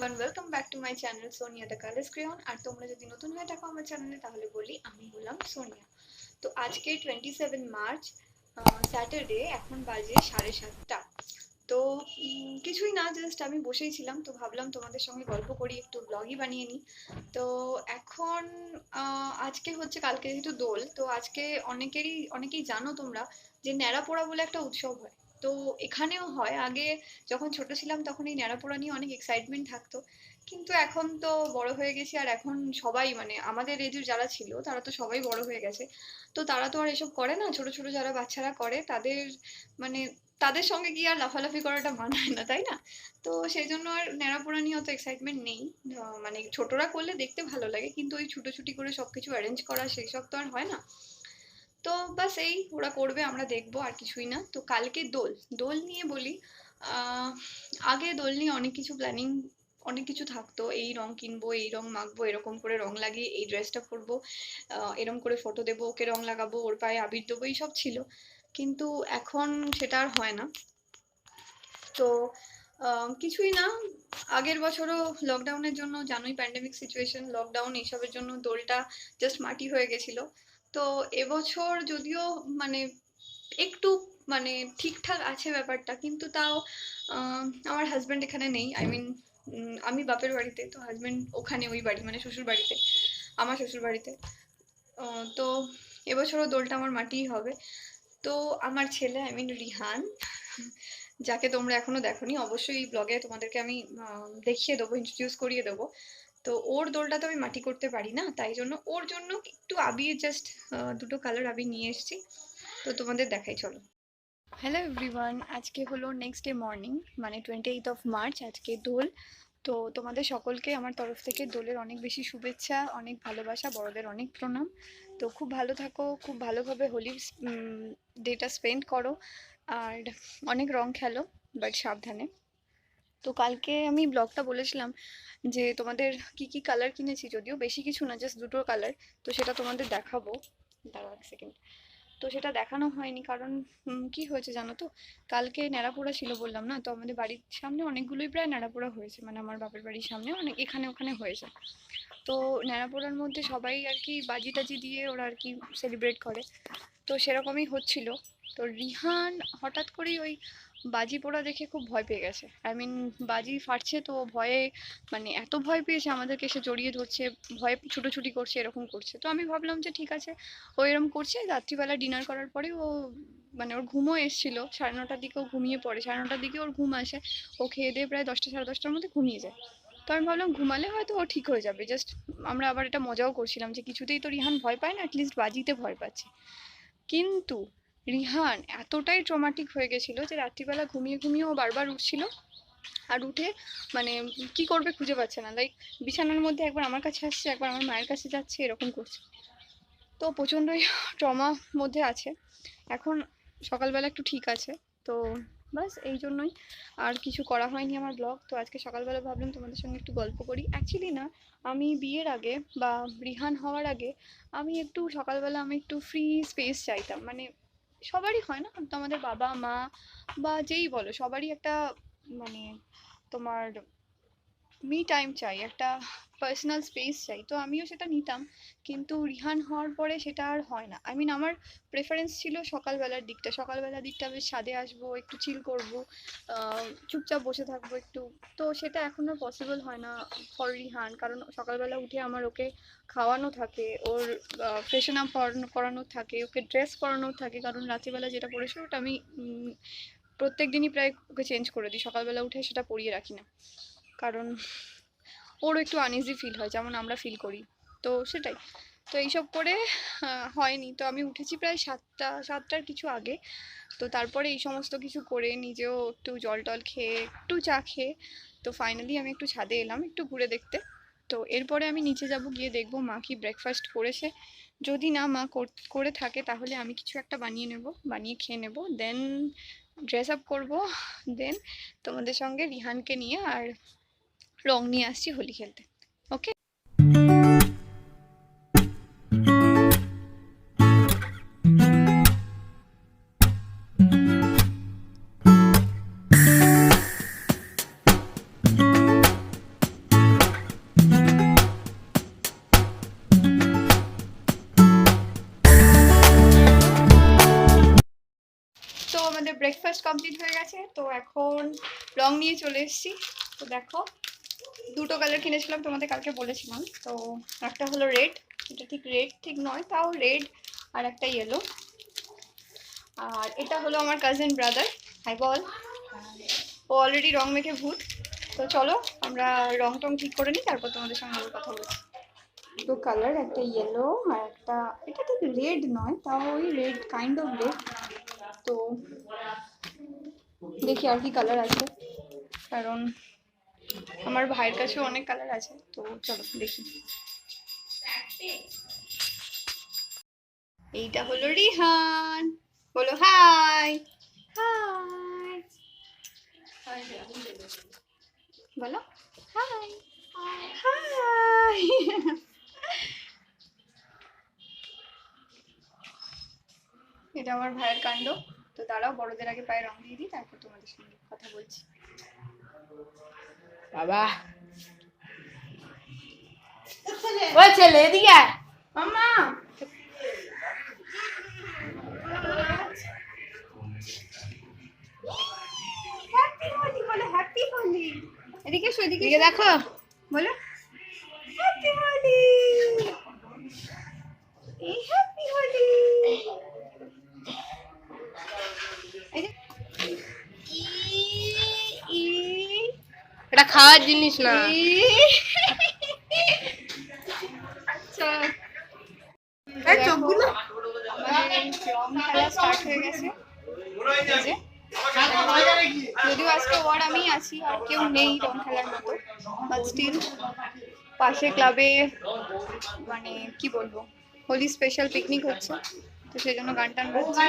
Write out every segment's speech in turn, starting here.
Everyone, welcome back to my channel Sonia the colours crayon. আর তোমরা যদি নতুন হয়ে থাকো আমার চ্যানেলে তাহলে বলি আমি হলাম সোনিয়া। তো আজকে 27 মার্চ স্যাটারডে, এখন বাজে 7:30। তো কিছুই না, জাস্ট আমি বসেই ছিলাম, তো ভাবলাম তোমাদের সঙ্গে গল্প করি, একটু ব্লগই বানিয়ে নিই। তো এখন আজকে হচ্ছে, কালকে যেহেতু দোল, তো আজকে অনেকেই জানো তোমরা যে ন্যাড়াপোড়া বলে একটা উৎসব হয়। তো এখানেও হয়। আগে যখন ছোট ছিলাম তখন এই ন্যাড়াপোড়া নিয়ে অনেক এক্সাইটমেন্ট থাকতো, কিন্তু এখন তো বড় হয়ে গেছি, আর এখন সবাই মানে আমাদের এজের যারা ছিল তারা তো সবাই বড় হয়ে গেছে। তো তারা তো আর এসব করে না, ছোট ছোট যারা বাচ্চারা করে তাদের মানে তাদের সঙ্গে গিয়ে আর লাফালাফি করাটা মানায় না, তাই না? তো সেই জন্য আর ন্যাড়াপোড়া নিয়ে অত এক্সাইটমেন্ট নেই। মানে ছোটরা করলে দেখতে ভালো লাগে, কিন্তু ওই ছুটোছুটি করে সবকিছু অ্যারেঞ্জ করা সেই সব তো আর হয় না। তো বাস এই ওরা করবে, আমরা দেখবো, আর কিছুই না। তো কালকে দোল, দোল নিয়ে বলি। আহ আগে দোল নিয়ে অনেক কিছু প্ল্যানিং, অনেক কিছু থাকতো। এই রং কিনবো, এই রং মাখবো, এরকম করে রং লাগিয়ে এই ড্রেসটা পরবো, এরকম করে ফটো দেবো, ওকে রং লাগাবো, ওর পায়ে আবির দেবো, এইসব ছিল। কিন্তু এখন সেটা আর হয় না। তো কিছুই না। আগের বছরও লকডাউনের জন্য, জানোই প্যান্ডেমিক সিচুয়েশন, লকডাউন এইসবের জন্য দোলটা জাস্ট মাটি হয়ে গেছিল। তো এবছর যদিও মানে একটু মানে ঠিকঠাক আছে ব্যাপারটা, কিন্তু তাও আমার হাজব্যান্ড এখানে নেই, আই মিন আমি বাপের বাড়িতে, তো হাজব্যান্ড ওখানে ওই বাড়ি মানে শ্বশুর বাড়িতে, আমার শ্বশুর বাড়িতে। তো এবছরও দোলটা আমার মাটিই হবে। তো আমার ছেলে, আই মিন রিহান, যাকে তোমরা এখনো দেখোনি, অবশ্যই এই ব্লগে তোমাদেরকে আমি দেখিয়ে দেবো, ইন্ট্রোডিউস করিয়ে দেবো। তো ওর দোলটা তো আমি মাটি করতে পারি না, তাই জন্য ওর জন্য একটু আবির, জাস্ট দুটো কালার আবির নিয়ে এসেছি। তো তোমাদের দেখাই, চলো। হ্যালো এভরিওয়ান, আজকে হলো নেক্সট ডে মর্নিং, মানে 28 মার্চ, আজকে দোল। তো তোমাদের সকলকে আমার তরফ থেকে দোলের অনেক বেশি শুভেচ্ছা, অনেক ভালোবাসা, বড়দের অনেক প্রণাম। তো খুব ভালো থাকো, খুব ভালোভাবে হোলির ডেটা স্পেন্ড করো, আর অনেক রং খেলো, বাট সাবধানে। তো কালকে আমি ব্লগটা বলেছিলাম যে তোমাদের কি কি কালার কিনেছি, যদিও বেশি কিছু না, জাস্ট দুটো কালার। তো সেটা তোমাদের দেখাবো, দাঁড়াও এক সেকেন্ড। তো সেটা দেখানো হয়নি কারণ কি হয়েছে জানো তো, কালকে ন্যাড়াপোড়া ছিল বললাম না, তো আমাদের বাড়ির সামনে অনেকগুলোই প্রায় ন্যাড়াপোড়া হয়েছে, মানে আমার বাপের বাড়ির সামনে অনেক, এখানে ওখানে হয়েছে। তো ন্যাড়াপোড়ার মধ্যে সবাই আর কি বাজি টাজি দিয়ে ওরা আর কি সেলিব্রেট করে, তো সেরকমই হচ্ছিল। তো রিহান হঠাৎ করেই ওই বাজি পোড়া দেখে খুব ভয় পেয়ে গেছে, আই মিন বাজি ফাটছে তো ভয়ে, মানে এত ভয় পেয়েছে, আমাদেরকে এসে জড়িয়ে ধরছে, ভয়ে ছুটোছুটি করছে, এরকম করছে। তো আমি ভাবলাম যে ঠিক আছে, ও এরকম করছে, রাত্রিবেলা ডিনার করার পরে ও মানে ওর ঘুমও এসেছিল, 9:30টার দিকে ও ঘুমিয়ে পড়ে, 9:30টার দিকে ওর ঘুম আসে, ও খেয়ে দিয়ে প্রায় 10টা 10:30টার মধ্যে ঘুমিয়ে যায়। তো আমি ভাবলাম ঘুমালে হয়তো ও ঠিক হয়ে যাবে, জাস্ট আমরা আবার এটা মজাও করছিলাম যে কিছুতেই তো রিহান ভয় পায় না, অ্যাটলিস্ট বাজিতে ভয় পাচ্ছে। কিন্তু রিহান এতটাই ট্রমাটিক হয়ে গেছিল যে রাত্রিবেলা ঘুমিয়ে ঘুমিয়ে ও বারবার উঠছিল, আর উঠে মানে কি করবে খুঁজে পাচ্ছে না, লাইক বিছানার মধ্যে একবার আমার কাছে আসছে, একবার আমার মায়ের কাছে যাচ্ছে, এরকম করছে। তো প্রচণ্ডই ট্রমা মধ্যে আছে। এখন সকালবেলা একটু ঠিক আছে। তো বাস এই জন্যই আর কিছু করা হয়নি আমার ব্লগ। তো আজকে সকালবেলা ভাবলাম তোমাদের সঙ্গে একটু গল্প করি। অ্যাকচুয়ালি না, আমি বিয়ের আগে বা রিহান হওয়ার আগে আমি একটু সকালবেলা আমি একটু ফ্রি স্পেস চাইতাম, মানে সবারই হয় না, তো আমাদের বাবা মা বা যেই বলো সবারই একটা মানে তোমার মি টাইম চাই, একটা পার্সোনাল স্পেস চাই, তো আমিও সেটা নিতাম। কিন্তু রিহান হওয়ার পরে সেটা আর হয় না, আই মিন আমার প্রেফারেন্স ছিল সকালবেলার দিকটা বেশ ছাদে আসবো, একটু চিল করবো, চুপচাপ বসে থাকবো একটু। তো সেটা এখন আর পসিবল হয় না ফর রিহান, কারণ সকালবেলা উঠে আমার ওকে খাওয়ানো থাকে, ওর ফ্রেশন আপ করানো থাকে, ওকে ড্রেস পরানো থাকে, কারণ রাত্রিবেলা যেটা পরেছে ওটা আমি প্রত্যেক দিনই প্রায় ওকে চেঞ্জ করে দিই, সকালবেলা উঠে সেটা পরিয়ে রাখি না, কারণ ওরও একটু আনইজি ফিল হয় যেমন আমরা ফিল করি। তো সেটাই। তো এইসব করে হয়নি। তো আমি উঠেছি প্রায় 7টার কিছু আগে। তো তারপরে এই সমস্ত কিছু করে নিজেও একটু জল টল খেয়ে একটু চা খেয়ে তো ফাইনালি আমি একটু ছাদে এলাম একটু ঘুরে দেখতে। তো এরপরে আমি নিচে যাব, গিয়ে দেখবো মা কি ব্রেকফাস্ট করেছে। যদি না মা করে থাকে তাহলে আমি কিছু একটা বানিয়ে খেয়ে নেব, দেন ড্রেস আপ করবো, দেন তোমাদের সঙ্গে রিহানকে নিয়ে আর রং নিয়ে আসছি হোলি খেলতে। ওকে। তো আমাদের ব্রেকফাস্ট কমপ্লিট হয়ে গেছে, তো এখন রং নিয়ে চলে এসেছি। তো দেখো দুটো কালার কিনেছিলাম, তোমাদের কালকে বলেছিলাম। তো একটা হলো রেড, এটা ঠিক রেড ঠিক নয়, তাও রেড, আর একটা ইয়েলো। আর এটা হলো আমার কাজিন ব্রাদার, হাই বল। ও অলরেডি রং মেখে ভূত। তো চলো আমরা রং টং ঠিক করে নিই, তারপর তোমাদের সঙ্গে আবার কথা বলছি। দুটো কালার, একটা ইয়েলো আর একটা, এটা ঠিক রেড নয়, তাও ওই রেড কাইন্ড অফ রেড। তো দেখি আর কি কালার আছে, কারণ আমার ভাইয়ের কাছেও অনেক কালার আছে। তো চলো দেখি। এইটা হলো রিহান, বলো হাই। হাই বলো, হাই হাই। এটা আমার ভাইয়ের কাণ্ড। তো দাঁড়াও, বড়দের আগে পায়ে রং দিয়ে দিই, তারপর তোমাদের সঙ্গে কথা বলছি। বাবা ও ছেলে এদিকে মামা হ্যাপি হোলি বলো, হ্যাপি হোলি। এদিকে এসো, এদিকে দেখো বলো হ্যাপি হোলি, এই হ্যাপি হোলি। এই যে ই এটা খাওয়ার জিনিস না। চোখগুলো আমাদের রং খেলা স্টার্ট হয়ে গেছে। যদিও আজকে ওয়ার্ড আমি আছি, আর কেউ নেই রং খেলার মতো, বাট স্টিল পাশে ক্লাবে মানে কি বলবো, হোলি স্পেশাল পিকনিক হচ্ছে, তো সেই জন্য গান টান বাজছে।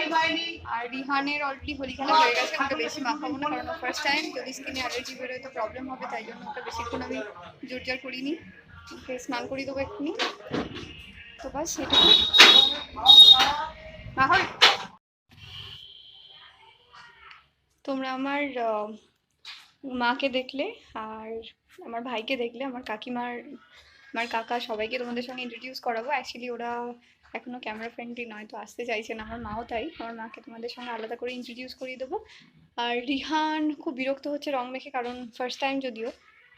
আর রিহানের অলরেডি হোলি খেলা হয়ে গেছে, ওকে বেশি মাখাবো না, কারণ ফার্স্ট টাইম, যদি স্কিনে অ্যালার্জি বেরোয় তো প্রবলেম হবে, তাই জন্য ওকে বেশিক্ষণ আমি জোর জার করিনি, ওকে স্নান করিয়ে দেবো এক্ষুনি। তো বাস সেটুকু। তোমরা আমার মাকে দেখলে, আর আমার ভাইকে দেখলে, আমার কাকিমার, আমার কাকা, সবাইকে তোমাদের সঙ্গে ইন্ট্রোডিউস করাবো। অ্যাকচুয়ালি ওরা এখনো ক্যামেরা ফ্রেন্ডলি নয়, তো আসতে চাইছে না, আমার মাও তাই। আমার মাকে তোমাদের সঙ্গে আলাদা করে ইন্ট্রোডিউস করিয়ে দেবো। আর রিহান খুব বিরক্ত হচ্ছে রং মেখে, কারণ ফার্স্ট টাইম যদিও,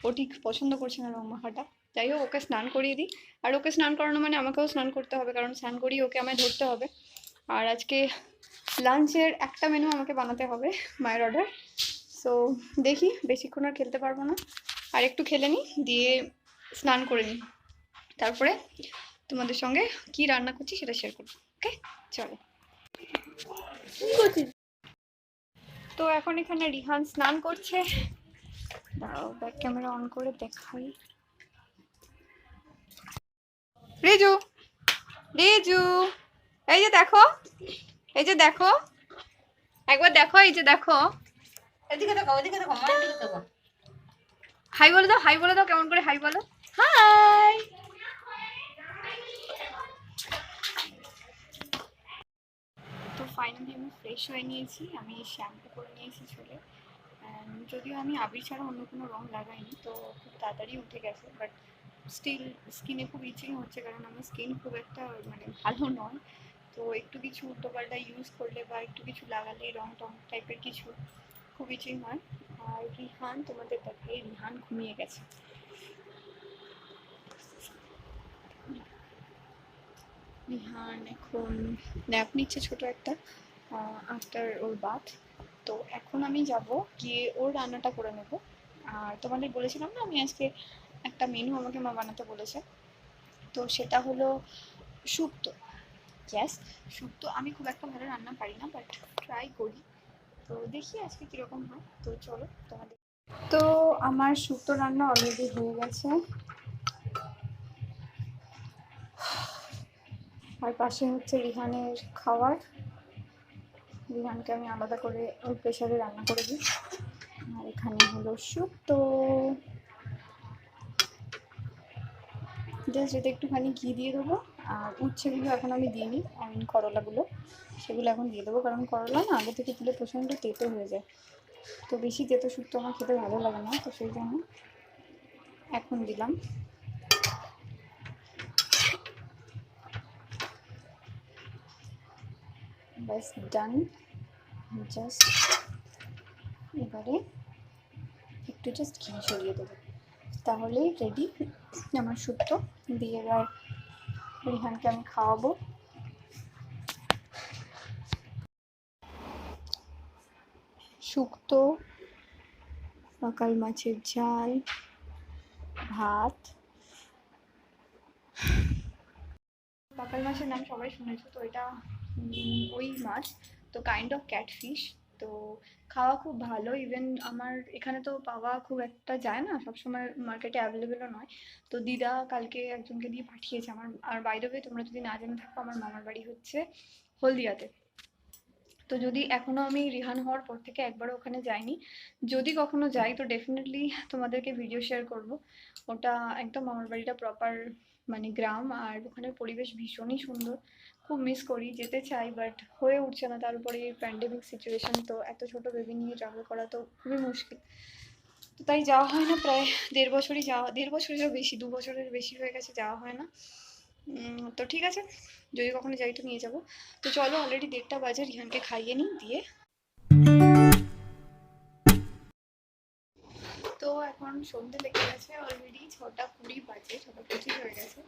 ও ঠিক পছন্দ করছে না রং মাখাটা। যাই হোক, ওকে স্নান করিয়ে দিই। আর ওকে স্নান করানো মানে আমাকেও স্নান করতে হবে, কারণ স্নান করিয়ে ওকে আমায় ধরতে হবে। আর আজকে লাঞ্চের একটা মেনু আমাকে বানাতে হবে, মায়ের অর্ডার। সো দেখি, বেশিক্ষণ আর খেলতে পারবো না, আর একটু খেলে নিই, দিয়ে স্নান করে নিই, তারপরে তোমাদের সঙ্গে কি রান্না করছি সেটা শেয়ার করবো। ওকে চলো। তো এখন এখানে রিহান স্নান করছে, দাঁড়াও ব্যাক ক্যামেরা অন করে দেখাই। রেজু, রেজু, এই যে দেখো, এই যে দেখো, একবার দেখো, এই যে দেখো, এদিকে দেখো ওদিকে দেখো মা এদিকে দেখো। হাই বলে দাও, হাই বলে দাও, কেমন করে হাই বলো, হাই। তো ফাইনালি আমি ফ্রেশ হয়ে নিয়েছি, আমি শ্যাম্পু করে নিয়েছি চুলে। যদিও আমি আবির ছাড়া অন্য কোনো রং লাগাইনি, তো খুব তাড়াতাড়ি উঠে গেছে, বাট স্টিল স্কিনে খুব ইচিং হচ্ছে, কারণ আমার স্কিন খুব একটা মানে ভালো নয়। তো একটু কিছু উল্টোপাল্টা ইউজ করলে বা একটু কিছু লাগালে রং টং টাইপের কিছু খুব ইচিং হয়। আর রিহান তোমাদের দেখাই, রিহান ঘুমিয়ে গেছে। রিহান এখন ন্যাপ নিচ্ছে ছোট একটা, আফটার ওর বাথ। তো এখন আমি যাব গিয়ে ওর রান্নাটা করে নেব। আর তোমাদের বলেছিলাম না, আমি আজকে একটা মেনু আমাকে মা বানাতে বলেছে, তো সেটা হলো শুক্তো। গ্যাস শুক্তো আমি খুব একটা ভালো রান্না পারি না, বাট ট্রাই করি, তো দেখি আজকে কীরকম হয়। তো চলো তোমাদের, তো আমার শুক্তো রান্না অলরেডি হয়ে গেছে, আর পাশে হচ্ছে রিহানের খাবার। রিহানকে আমি আলাদা করে ওর প্রেশারে রান্না করে দিই। আর এখানে হলো শুক্তো, জাস্ট এটা একটুখানি ঘি দিয়ে দেবো। আর উচ্ছেগুলো এখন আমি দিইনি, আই মিন করলাগুলো, সেগুলো এখন দিয়ে দেবো, কারণ করলা না আগে থেকে দিলে প্রচণ্ড তেতো হয়ে যায়, তো বেশি তেতো শুক্তো আমার খেতে ভালো লাগে না, তো সেই জন্য এখন দিলাম। ব্যাস ডান। জাস্ট এবারে একটু জাস্ট ঘি ছড়িয়ে দেবো, তাহলেই রেডি আমার শুক্তো। দিয়ে এবার রিহানকে আমি খাওয়াবো। শুক্তো, পাকাল মাছের ঝাল, ভাত। পাকাল মাছের নাম সবাই শুনেছো, তো এটা ওই মাছ, তো কাইন্ড অফ ক্যাটফিশ। তো খাওয়া খুব ভালো, ইভেন আমার এখানে তো পাওয়া খুব একটা যায় না, সবসময় মার্কেটে অ্যাভেলেবেলও নয়। তো দিদা কালকে একজনকে দিয়ে পাঠিয়েছে আমার। আর বাই দ্য ওয়ে, তোমরা যদি না জেনে থাকো, আমার মামার বাড়ি হচ্ছে হলদিয়াতে। তো যদি এখনো আমি রিহান হওয়ার পর থেকে একবারও ওখানে যাইনি, যদি কখনো যাই তো ডেফিনেটলি তোমাদেরকে ভিডিও শেয়ার করব। ওটা একদম আমার বাড়িটা প্রপার মানে গ্রাম, আর ওখানের পরিবেশ ভীষণই সুন্দর। খুব মিস করি, যেতে চাই, বাট হয়ে উঠছে না। তার উপরে এই প্যান্ডেমিক সিচুয়েশন, তো এত ছোট বেবি নিয়ে ট্রাভেল করা তো খুবই মুশকিল। তো তাই যাওয়া হয় না, প্রায় 1.5 বছরই যাওয়া, 1.5 বছরেরও বেশি, 2 বছরের বেশি হয়ে গেছে যাওয়া হয় না। তো ঠিক আছে, যদি কখনো যাই তো নিয়ে যাবো। তো চলো, অলরেডি 1:30 বাজে, রিহানকে খাইয়ে নিই দিয়ে। তো এখন সন্ধে লেগে গেছে, অলরেডি 6:20 বাজে, 6:25 হয়ে গেছে।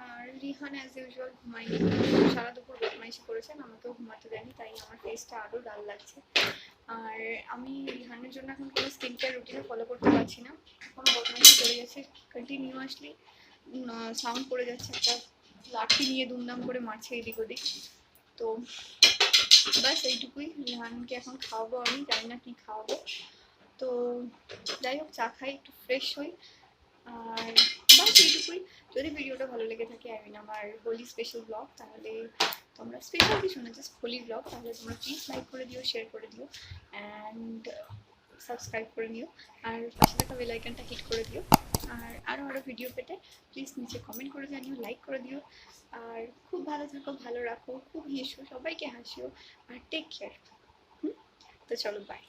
আর রিহান অ্যাজ ইউজুয়াল ঘুমায়নি, সারা দুপুর বদমাইশি করেছেন, আমাকেও ঘুমাতে দেয়নি, তাই আমার ফেসটা আরও ডাল লাগছে। আর আমি রিহানের জন্য এখন কোনো স্কিন কেয়ার রুটিনে ফলো করতে পারছি না, এখন বদমাইশি করে গেছে কন্টিনিউয়াসলি। সাউন্ড করে যাচ্ছে, একটা লাঠি নিয়ে দুমদাম করে মারছে এদিক ওদিক। তো বাস এইটুকুই, রিহানকে এখন খাওয়াবো, আমি জানি না কি খাওয়াবো। তো যাই হোক, চা খাই, একটু ফ্রেশ হই, আর বাস এইটুকুই। যদি ভিডিওটা ভালো লেগে থাকে, আই মিন আমার হোলি স্পেশাল ব্লগ, তাহলে তোমরা স্পেশাল কিছু না, জাস্ট হোলি ব্লগ, তাহলে তোমরা প্লিজ লাইক করে দিও, শেয়ার করে দিও, অ্যান্ড সাবস্ক্রাইব করে নিও, আর পাশে থাকা বেল আইকনটা হিট করে দিও। আর আরও ভিডিও পেতে প্লিজ নিচে কমেন্ট করে জানিও, লাইক করে দিও। আর খুব ভালো থাকো, ভালো রাখো, খুব হেসো, সবাইকে হাসিও, আর টেক কেয়ার। তো চলো, বাই।